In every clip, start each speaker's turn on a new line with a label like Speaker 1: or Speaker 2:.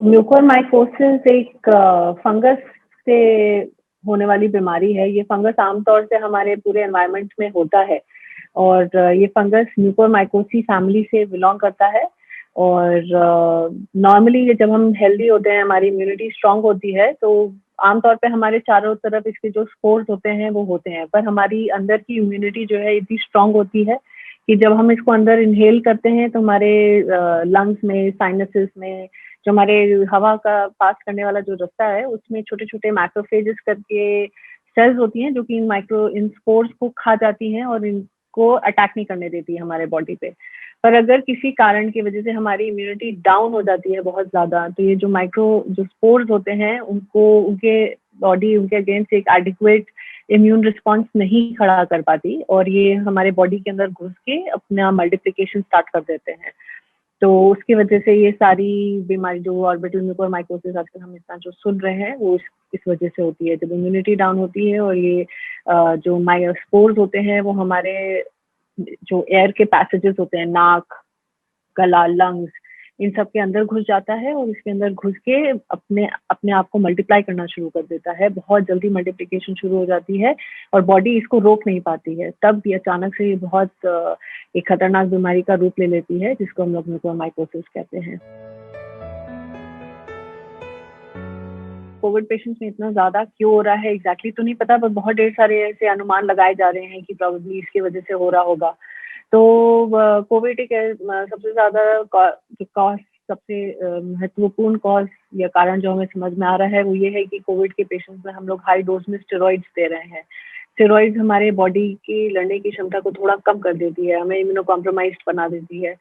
Speaker 1: Mucormycosis एक fungus से होने वाली बीमारी है। ये फंगस आमतौर से हमारे पूरे एनवायरनमेंट में होता है और ये फंगस म्यूकोरमाइकोसी फैमिली से बिलोंग करता है। और नॉर्मली ये जब हम हेल्दी होते हैं, हमारी इम्यूनिटी स्ट्रांग होती है, तो आमतौर पे हमारे चारों तरफ इसके जो स्पोर्स होते हैं वो होते हैं, पर हमारी अंदर की इम्यूनिटी जो है इतनी स्ट्रांग होती है कि जब हम इसको अंदर इनहेल करते हैं तो हमारे लंग्स में, साइनसेस में, जो हमारे हवा का पास करने वाला जो रास्ता है, उसमें छोटे-छोटे मैक्रोफेजेस करके सेल्स होती हैं जो कि इन स्पोर्स को खा जाती हैं और इनको अटैक नहीं करने देती है हमारे बॉडी पे। पर अगर किसी कारण की वजह से हमारी इम्यूनिटी डाउन हो जाती है बहुत ज़्यादा, तो ये जो स्पोर्स होते हैं, उनको उनके बॉडी उनके अगेंस्ट एक एडिक्वेट इम्यून रिस्पॉन्स नहीं खड़ा कर पाती और ये हमारे बॉडी के अंदर घुस के अपना मल्टीप्लिकेशन स्टार्ट कर देते हैं। तो उसकी वजह से ये सारी बीमारी जो ऑर्बिटल म्यूकोरमाइकोसिस आजकल हम इतना जो सुन रहे हैं, वो इस वजह से होती है। जब इम्यूनिटी डाउन होती है और ये जो मायोस्पोर्स होते हैं, वो हमारे जो एयर के पैसेजेस होते हैं, नाक, गला, लंग्स, इन सब के अंदर घुस जाता है और इसके अंदर घुस के अपने अपने आप को मल्टीप्लाई करना शुरू कर देता है। बहुत जल्दी मल्टीप्लिकेशन शुरू हो जाती है और बॉडी इसको रोक नहीं पाती है। तब ये अचानक से ये बहुत एक खतरनाक बीमारी का रूप ले लेती है, जिसको हम लोग म्यूकोरमाइकोसिस कहते हैं। कोविड पेशेंट्स में इतना ज़्यादा क्यों हो रहा है एग्ज़ैक्टली तो नहीं पता, पर बहुत ढेर सारे ऐसे अनुमान लगाए जा रहे हैं कि प्रोबेबली इसकी वजह से हो रहा होगा। तो कोविड एक सबसे ज़्यादा जो कॉज़ सबसे महत्वपूर्ण कॉज़ या कारण जो हमें समझ में आ रहा है, वो ये है कि कोविड के पेशेंट्स में हम लोग हाई डोज़ में स्टेरॉइड्स दे रहे हैं। स्टेरॉइड्स हमारे बॉडी की लड़ने की क्षमता को थोड़ा कम कर देती है, हमें इम्यूनो कॉम्प्रोमाइज़्ड बना देती है।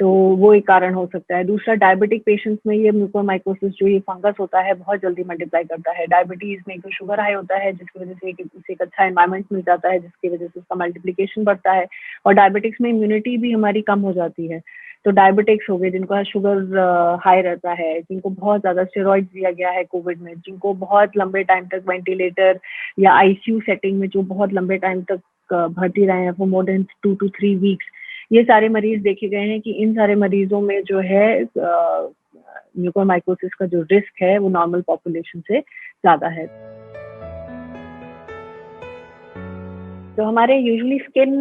Speaker 1: तो वो एक कारण हो सकता है। दूसरा, डायबिटिक पेशेंट्स में ये म्यूकोरमाइकोसिस जो ये फंगस होता है, बहुत जल्दी मल्टीप्लाई करता है। डायबिटीज़ में एक तो शुगर हाई होता है, जिसकी वजह से उसे एक अच्छा एनवायरनमेंट मिल जाता है, जिसकी वजह से उसका मल्टीप्लिकेशन बढ़ता है और डायबिटिक्स में इम्यूनिटी भी हमारी कम हो जाती है। तो डायबिटिक्स हो गए, जिनका शुगर हाई रहता है, जिनको बहुत ज़्यादा स्टेरॉइड्स दिया गया है कोविड में, जिनको बहुत लंबे टाइम तक वेंटिलेटर या आईसीयू सेटिंग में जो बहुत लंबे टाइम तक भर्ती रहे हैं for more than 2 to 3 weeks, ये सारे मरीज देखे गए हैं कि इन सारे मरीजों में जो है म्यूकोरमाइकोसिस का जो रिस्क है वो नॉर्मल पॉपुलेशन से ज़्यादा है। तो हमारे यूजुअली स्किन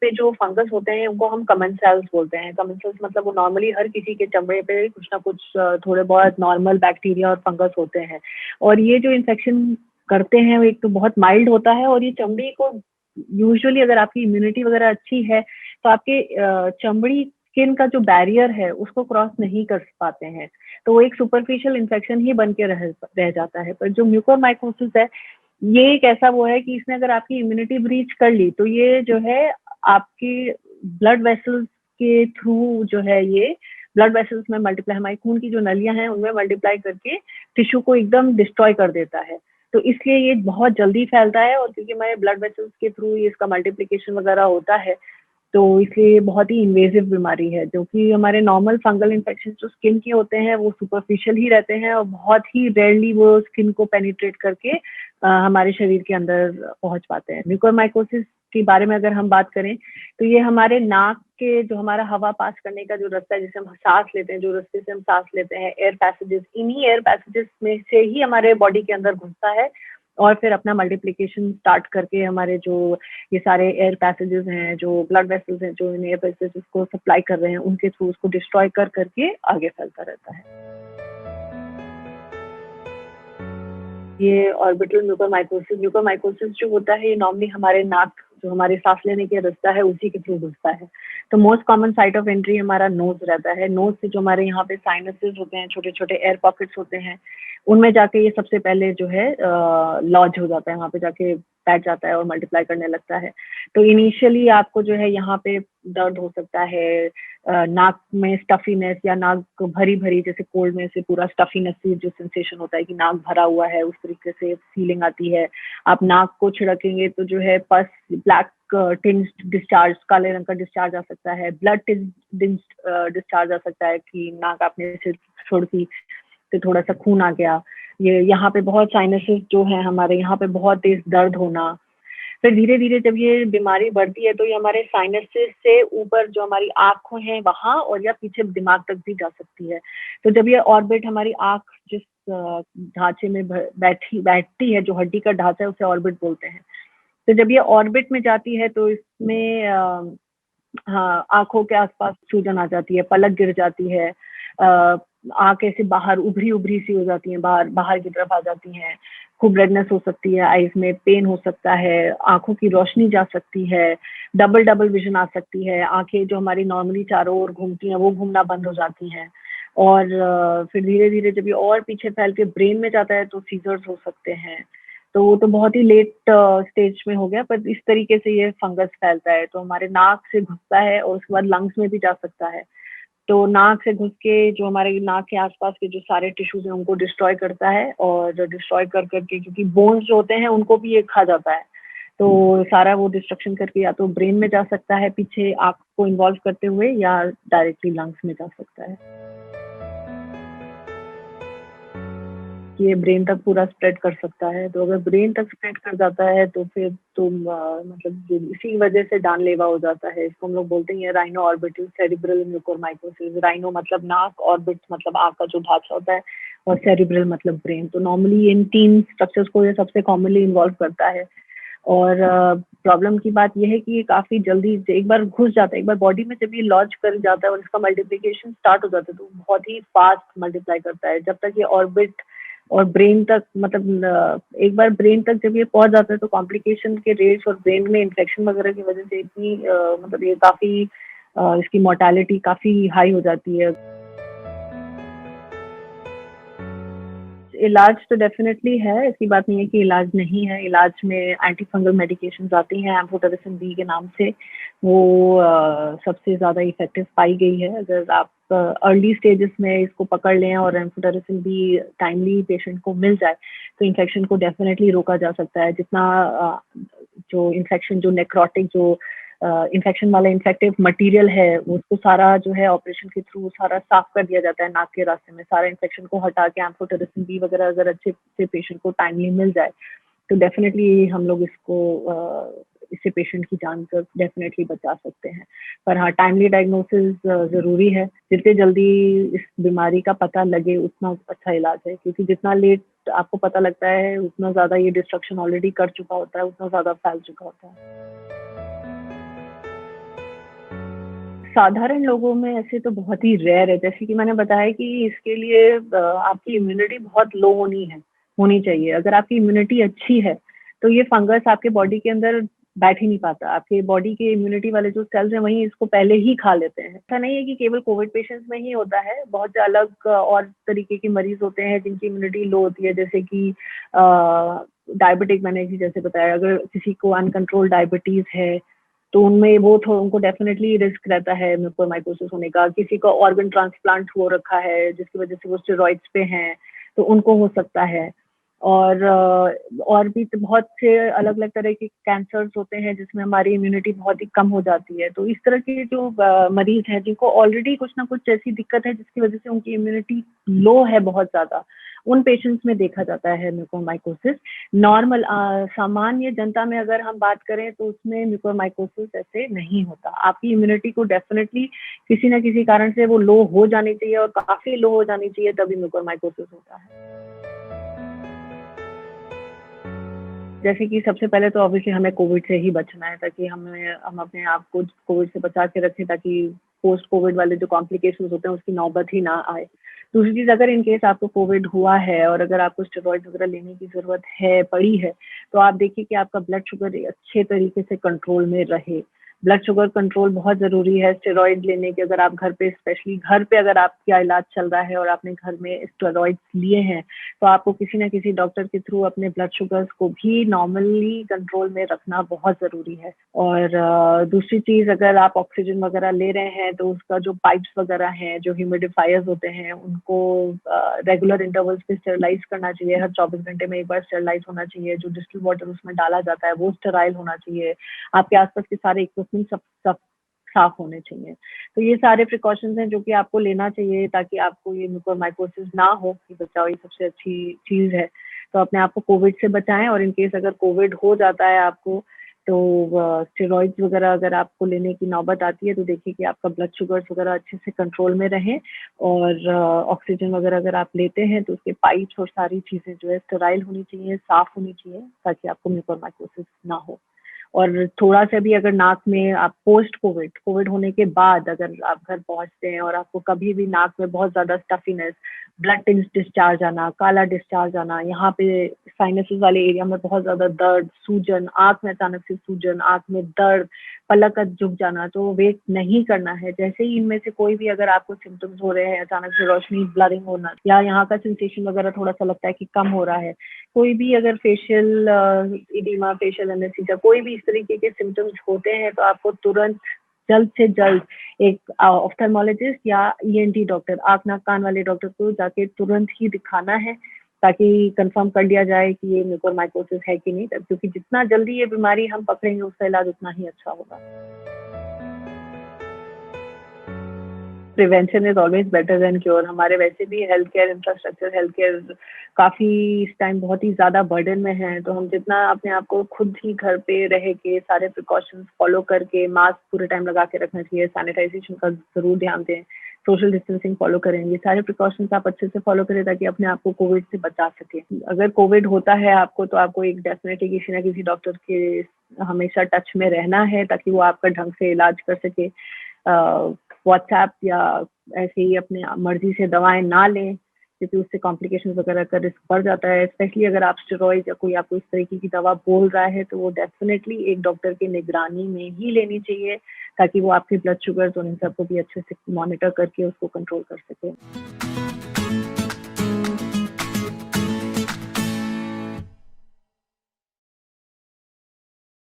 Speaker 1: पे जो फंगस होते हैं उनको हम कमेंसेल्स बोलते हैं। कमेंसेल्स मतलब वो नॉर्मली हर किसी के चमड़े पे कुछ ना कुछ थोड़े बहुत नॉर्मल बैक्टीरिया और फंगस होते हैं और ये जो इन्फेक्शन करते हैं वो एक तो बहुत माइल्ड होता है और ये चमड़ी को यूजुअली, अगर आपकी इम्यूनिटी वगैरह अच्छी है, तो आपके चमड़ी स्किन का जो बैरियर है उसको क्रॉस नहीं कर पाते हैं, तो वो एक सुपरफिशियल इन्फेक्शन ही बन के रह जाता है। पर जो म्यूकोरमाइकोसिस है, ये एक ऐसा वो है कि इसने अगर आपकी इम्यूनिटी ब्रीच कर ली, तो ये जो है आपकी ब्लड वेसल्स के थ्रू जो है, ये ब्लड वेसल्स में मल्टीप्लाई, हमारी खून की जो नलियां हैं उनमें मल्टीप्लाई करके टिश्यू को एकदम डिस्ट्रॉय कर देता है। तो इसलिए ये बहुत जल्दी फैलता है और क्योंकि हमारे ब्लड वेसल्स के थ्रू ये इसका मल्टीप्लिकेशन वगैरह होता है, तो इसलिए ये बहुत ही इन्वेसिव बीमारी है। जो कि हमारे नॉर्मल फंगल इन्फेक्शन जो स्किन के होते हैं वो सुपरफिशियल ही रहते हैं और बहुत ही रेयरली वो स्किन को पेनिट्रेट करके हमारे शरीर के अंदर पहुंच पाते हैं। म्यूकोरमाइकोसिस के बारे में अगर हम बात करें, तो ये हमारे नाक के जो हमारा हवा पास करने का जो रास्ता है, जिसे हम सांस लेते हैं, जो रास्ते से हम सांस लेते हैं, एयर पैसेजेस, इन्हीं एयर पैसेजेस में से ही हमारे बॉडी के अंदर घुसता है और फिर अपना मल्टीप्लिकेशन स्टार्ट करके हमारे जो ये सारे एयर पैसेजेस हैं, जो ब्लड वेसल्स हैं, जो इन एयर पैसेजेस को सप्लाई कर रहे हैं, उनके थ्रू उसको डिस्ट्रॉय करके आगे फैलता रहता है। ये ऑर्बिटल म्यूकोरमाइकोसिस जो होता है, ये नॉर्मली हमारे नाक, जो हमारे सांस लेने का रास्ता है, उसी के थ्रू घुसता है। तो most common site of entry हमारा नोज रहता है। नोज से जो हमारे यहाँ पे साइनसेस होते हैं, छोटे छोटे एयर पॉकेट्स होते हैं, उनमें जाके ये सबसे पहले जो है लॉज हो जाता है, वहाँ पे जाके बैठ जाता है और मल्टीप्लाई करने लगता है। तो इनिशियली आपको जो है यहाँ पे दर्द हो सकता है, नाक में स्टफीनेस या नाक भरी भरी, जैसे कोल्ड में से पूरा स्टफीनेस जो सेंसेशन होता है कि नाक भरा हुआ है, उस तरीके से फीलिंग आती है। आप नाक को छिड़केंगे तो जो है पस, ब्लैक टिंज्ड डिस्चार्ज, काले रंग का डिस्चार्ज आ सकता है, ब्लड टिंज्ड डिस्चार्ज आ सकता है कि नाक आपने से छोड़ दी तो थोड़ा सा खून आ गया। ये यहाँ पे बहुत साइनसेस जो है हमारे यहाँ पे बहुत तेज दर्द होना, फिर धीरे-धीरे जब ये बीमारी बढ़ती है तो ये हमारे साइनसेस से ऊपर जो हमारी आँखें हैं वहाँ और या पीछे दिमाग तक भी जा सकती है। तो जब ये ऑर्बिट हमारी आँख जिस ढाँचे में भ बैठी बैठती है, जो हड्डी का ढाँचा है उसे ऑर्बिट बोलते हैं। तो जब ये ऑर्बिट में जाती है तो इसमें हाँ, आँखों के आस-पास सूजन आ जाती है, पलक गिर जाती है, आँख ऐसे बाहर उभरी-उभरी सी हो जाती हैं, बाहर बाहर की तरफ आ जाती हैं, खूब रेडनेस हो सकती है, आइज़ में पेन हो सकता है, आँखों की रोशनी जा सकती है, डबल-डबल विज़न आ सकती है, आँखें जो हमारी नॉर्मली चारों ओर घूमती हैं, वो घूमना बंद हो जाती हैं और फिर धीरे-धीरे जब ये और पीछे फैल के ब्रेन में जाता है तो सीज़र्स हो सकते हैं। तो वो तो बहुत ही लेट स्टेज में हो गया, पर इस तरीके से ये फंगस फैलता है, तो हमारे नाक से घुसता है और उसके बाद लंग्स में भी जा सकता है। तो नाक से घुस के जो हमारे नाक के आस-पास के जो सारे टिश्यूज़ हैं उनको डिस्ट्रॉय करता है और डिस्ट्रॉय कर के क्योंकि बोन्स जो होते हैं उनको भी ये खा जाता है। तो सारा वो डिस्ट्रक्शन करके या तो ब्रेन में जा सकता है पीछे आँख को इन्वॉल्व करते हुए या डायरेक्टली लंग्स में जा सकता है। ये ब्रेन तक पूरा स्प्रेड कर सकता है, तो अगर ब्रेन तक स्प्रेड कर जाता है तो फिर तुम मतलब इसी वजह से जानलेवा हो जाता है। इसको हम लोग बोलते हैं rhino orbital cerebral mucormycosis. Rhino मतलब नाक, ऑर्बिट मतलब आँख का जो ढाँचा होता है और सेरेब्रल मतलब ब्रेन। तो नॉर्मली इन 3 स्ट्रक्चर्स को ये सबसे कॉमनली इन्वॉल्व करता है और प्रॉब्लम की बात ये है कि ये काफ़ी जल्दी एक बार घुस जाता है, एक बार बॉडी में जब ये लॉन्च कर जाता है और इसका मल्टीप्लिकेशन स्टार्ट हो जाता है, तो बहुत ही फास्ट मल्टीप्लाई करता है। जब तक ये ऑर्बिट और ब्रेन तक मतलब एक बार ब्रेन तक जब ये पहुँच जाता है तो कॉम्प्लिकेशन के रेट्स और ब्रेन में इन्फेक्शन वगैरह की वजह से इतनी मतलब ये काफ़ी इसकी मोर्टेलिटी काफ़ी हाई हो जाती है। इलाज तो डेफ़िनेटली है, ऐसी बात नहीं है कि इलाज नहीं है। इलाज में एंटी फंगल मेडिकेशंस आती हैं एम्फोटेरिसिन बी के नाम से। वो सबसे ज़्यादा इफ़ेक्टिव पाई गई है। अगर आप अर्ली स्टेजेस में इसको पकड़ लें और एम्फोटेरिसिन बी टाइमली पेशेंट को मिल जाए, तो इन्फेक्शन को डेफ़िनेटली रोका जा सकता है। जितना जो इन्फेक्शन जो नेक्रोटिक जो इन्फेक्शन वाला इन्फेक्टिव मटीरियल है, उसको सारा जो है ऑपरेशन के थ्रू सारा साफ कर दिया जाता है नाक के रास्ते में। सारा इन्फेक्शन को हटा के एम्फोटेरिसिन बी वगैरह अगर अच्छे से पेशेंट को टाइमली मिल जाए, तो डेफ़िनेटली हम लोग इससे पेशेंट की जान को डेफ़िनेटली बचा सकते हैं। पर हाँ, टाइमली डायग्नोसिस ज़रूरी है। जितने जल्दी इस बीमारी का पता लगे, उतना अच्छा इलाज है क्योंकि जितना लेट आपको पता लगता है, उतना ज़्यादा ये डिस्ट्रक्शन ऑलरेडी कर चुका होता है, उतना ज़्यादा फैल चुका होता है। साधारण लोगों में ऐसे तो बहुत ही रेयर है, जैसे कि मैंने बताया कि इसके लिए आपकी इम्यूनिटी बहुत लो होनी चाहिए। अगर आपकी इम्यूनिटी अच्छी है, तो ये फंगस आपके बॉडी के अंदर बैठ ही नहीं पाता। आपके बॉडी के इम्यूनिटी वाले जो सेल्स हैं, वही इसको पहले ही खा लेते हैं। ऐसा नहीं है कि केवल कोविड पेशेंट्स में ही होता है, बहुत से अलग और तरीके के मरीज़ होते हैं जिनकी इम्यूनिटी लो होती है, जैसे कि डायबिटिक मैंने अभी जैसे बताया, अगर किसी को अनकंट्रोल्ड डायबिटीज़ है, तो उनमें वो थो उनको डेफ़िनेटली रिस्क रहता है म्यूकोरमाइकोसिस होने का। किसी का ऑर्गन ट्रांसप्लांट हो रखा है, जिसकी वज़ह से वो स्टेरॉइड्स पे हैं, तो उनको हो सकता है। और भी तो बहुत से अलग-अलग तरह के कैंसर्स होते हैं, जिसमें हमारी इम्यूनिटी बहुत ही कम हो जाती है। तो इस तरह के जो मरीज़ हैं, जिनको ऑलरेडी कुछ ना कुछ ऐसी दिक्कत है, जिसकी वज़ह से उनकी इम्यूनिटी लो है बहुत ज़्यादा, उन पेशेंट्स में देखा जाता है म्यूकोरमाइकोसिस। नॉर्मल सामान्य जनता में अगर हम बात करें तो उसमें म्यूकोरमाइकोसिस ऐसे नहीं होता। आपकी इम्यूनिटी को डेफ़िनेटली किसी न किसी कारण से वो लो हो जानी चाहिए और काफ़ी लो हो जानी चाहिए तभी म्यूकोरमाइकोसिस होता है। जैसे कि सबसे पहले तो ऑब्वियसली हमें कोविड से ही बचना है ताकि हम अपने आप को कोविड से बचा के रखें ताकि पोस्ट कोविड वाले जो कॉम्प्लिकेशंस होते हैं उसकी नौबत ही ना आए। दूसरी चीज़ अगर इन केस आपको कोविड हुआ है और अगर आपको स्टेरॉइड्स वगैरह लेने की ज़रूरत है पड़ी है, तो आप देखिए कि आपका ब्लड शुगर अच्छे तरीके से कंट्रोल में रहे। ब्लड शुगर कंट्रोल बहुत ज़रूरी है, स्टेरॉइड लेने के अगर आप घर पे स्पेशली घर पे अगर आपका इलाज चल रहा है और आपने घर में स्टेरॉइड्स लिए हैं, तो आपको किसी न किसी डॉक्टर के थ्रू अपने ब्लड शुगर्स को भी नॉर्मली कंट्रोल में रखना बहुत ज़रूरी है। और दूसरी चीज़ अगर आप ऑक्सीजन वगैरह ले रहे हैं तो उसका जो पाइप्स वगैरह हैं, जो ह्यूमिडिफायर्स होते हैं उनको रेगुलर इंटरवल्स पे स्टरलाइज़ करना चाहिए। हर 24 घंटे में एक बार स्टरलाइज़ होना चाहिए। जो डिस्टिल्ड वाटर उसमें डाला जाता है वो स्टेराइल होना चाहिए। आपके आस-पास के सारे इक्विपमेंट सब सब साफ होने चाहिए। तो ये सारे प्रिकॉशंस हैं जो कि आपको लेना चाहिए ताकि आपको ये म्यूकोरमाइकोसिस ना हो, कि बचाव ये सबसे अच्छी चीज़ है। तो अपने आप को कोविड से बचाएँ और इन केस अगर कोविड हो जाता है आपको, तो स्टेरॉइड्स वगैरह अगर आपको लेने की नौबत आती है तो देखिए कि आपका ब्लड शुगर्स वगैरह अच्छे से कंट्रोल में रहें, और ऑक्सीजन वगैरह अगर आप लेते हैं तो उसके पाइप्स और सारी चीज़ें जो है स्टेराइल होनी चाहिए, साफ़ होनी चाहिए, ताकि आपको म्यूकोरमाइकोसिस ना हो। और थोड़ा-सा भी अगर नाक में आप पोस्ट कोविड होने के बाद अगर आप घर पहुँचते हैं और आपको कभी भी नाक में बहुत ज़्यादा स्टफीनेस, ब्लड टिन्स डिस्चार्ज आना, काला डिस्चार्ज आना, यहाँ पे साइनसेस वाले एरिया में बहुत ज़्यादा दर्द, सूजन, आँख में अचानक से सूजन, आँख में दर्द, पलक का झुक जाना, तो वेट नहीं करना है। जैसे ही इनमें से कोई भी अगर आपको सिम्पटम्स हो रहे हैं, अचानक से रोशनी, ब्लरिंग होना या यहाँ का सेंसेशन वगैरह थोड़ा-सा लगता है कि कम हो रहा है, कोई भी अगर फेशियल इडीमा, फेशियल एनेस्थीसिया, कोई भी इस तरीके के सिम्पटम्स होते हैं, तो आपको तुरंत जल्द से जल्द एक ऑफ्थेल्मोलॉजिस्ट या ईएनटी डॉक्टर, आँख, नाक, कान वाले डॉक्टर को जाके तुरंत ही दिखाना है, ताकि कंफर्म कर लिया जाए कि ये म्यूकोरमाइकोसिस है कि नहीं, क्योंकि जितना जल्दी ये बीमारी हम पकड़ेंगे उसका इलाज उतना ही अच्छा होगा। Prevention is always better than cure. हमारे वैसे भी health care infrastructure, health care काफ़ी इस टाइम बहुत ही ज़्यादा बर्डन में है, तो हम जितना अपने आप को खुद ही घर पे रह के सारे प्रिकॉशंस फ़ॉलो करके, मास्क पूरे टाइम लगा के रखना चाहिए, सैनिटाइज़ेशन का ज़रूर ध्यान दें, सोशल डिस्टेंसिंग फ़ॉलो करें। ये सारे प्रिकॉशंस आप अच्छे से फ़ॉलो करें ताकि अपने आप को कोविड से बचा सकें। अगर कोविड होता है आपको, तो आपको एक डेफ़िनेटली किसी न किसी डॉक्टर के हमेशा टच में रहना है, ताकि वो आपका ढंग से इलाज कर सके। व्हाट्सएप या ऐसे ही अपनी मर्ज़ी से दवाएँ ना लें, क्योंकि उससे कॉम्प्लिकेशंस वगैरह का रिस्क बढ़ जाता है। स्पेशली अगर आप स्टेरॉइड या कोई आपको इस तरीके की दवा बोल रहा है, तो वो डेफ़िनेटली एक डॉक्टर की निगरानी में ही लेनी चाहिए, ताकि वो आपके ब्लड शुगर्स और इन सबको भी अच्छे से मॉनिटर करके उसको कंट्रोल कर सकें।